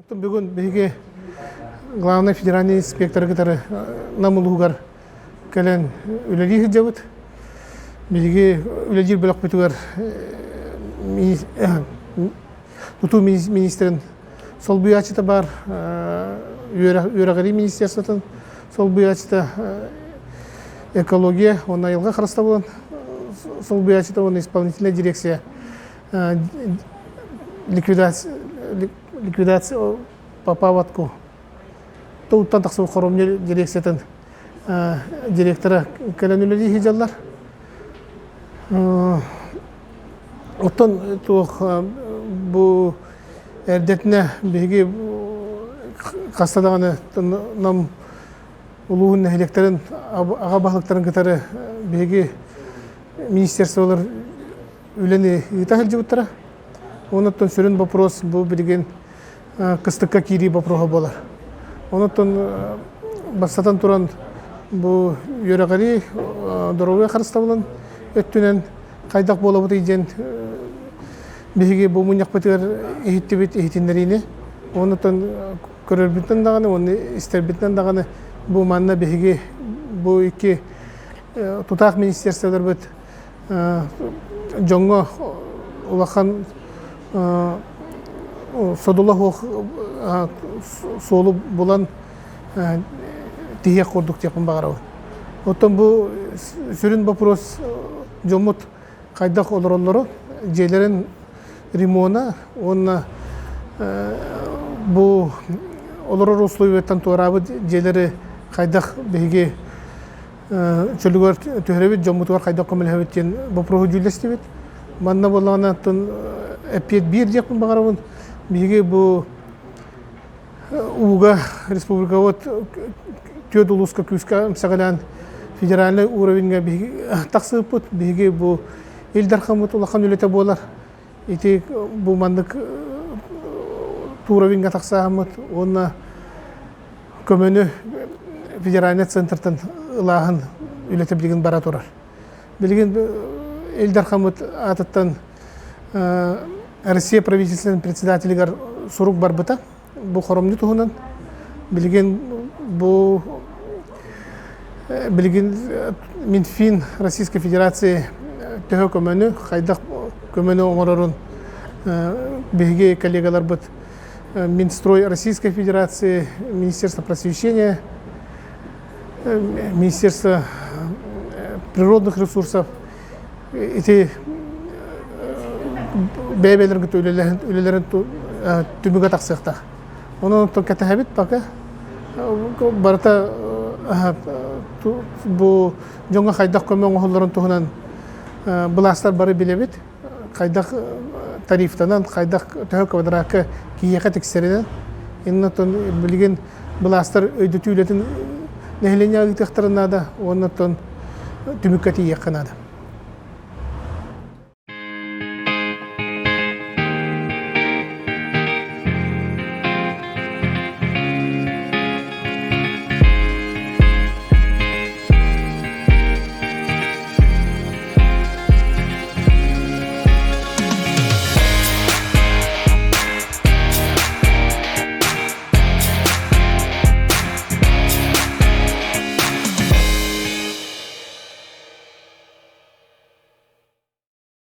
Бүгін беге главный федеральный инспектор кітары намылуғар кәлін үлелі хиджабыт. Беге үлелер бөлік бітуғар тұту министрін сол бұйачыта бар, үйрағари министерствотын сол бұйачыта экология, оны айылға қарыста болын, сол бұйачыта оны исполнительная дирекция ликвидация по паводку. Туттан тақсыбы қоромне дирекциятын директора кәләнүлі хиджалар. Оттан бұл әрдетіне беге қастадағаны нам ұлуғын электорын аға бағылықтарын кітары беге министерстволар үлені етахыл жауыттара. Оныттан сүрін вопрос бұл білген кыстыққа кири вопроға болар. Оныттан бастатан тұран бұл үйрағари дұровы қарыста болан өттінен қайдақ болабыды еден беге бұл мұнияқ бітігер ехеттебет ехеттендеріне. Оныттан көрербіттен дағаны, оны істербіттен дағаны бұл манна беге бұл екі тұтақ министерстволар бұд жоңға ұлақан содулах солу болан тихек құрдық тепін бағарауы. Оттан бұл сүрін вопрос жомут қайдақ олар-олары жейлерін ремона, онына бұл олар условиеттен туарабы жейлері қайдақ беге чөлігер төхіребет, жомутуар қайдақ көмілхебеттен вопросы жүйлестебет. Манна болағына әппет бір жекпін бағарауын беге бұл уға республика төд ұлысқа күсқа сағалян федеральный уровеньге тақсып бұд. Беге бұл елдар қамыт ұлақан өлеті болар. Еті бұл мандық уровеньге тақсағымыт. Онына көмені федеральный центртан ұлағын өлеті білген бара тұрар. Білген елдар қамыт атыттан Россия правительственный председателігер сұруқ бар бұта. Бұл қоромны тұғынан білген Минфин Российской Федерации төхі көмені, қайдақ көмені оңырырын беге коллегалар бұд. Минстрой Российской Федерации, Министерство просвещения, Министерство природных ресурсов. Эти бәйбәлерін өлелерін түмігі тақсықта. Оның кәтәхәбет бақы барыта бұл жоңға қайдақ көмен оғыларын тұғынан бұластар бары білебет. Қайдақ тарифтанан, қайдақ төхі квадракы кейеқі тексерінен. Еннаттан білген бұластар өйді түйілетін нәхілене ағытықтарынады, оннаттан түміккәті еқінады.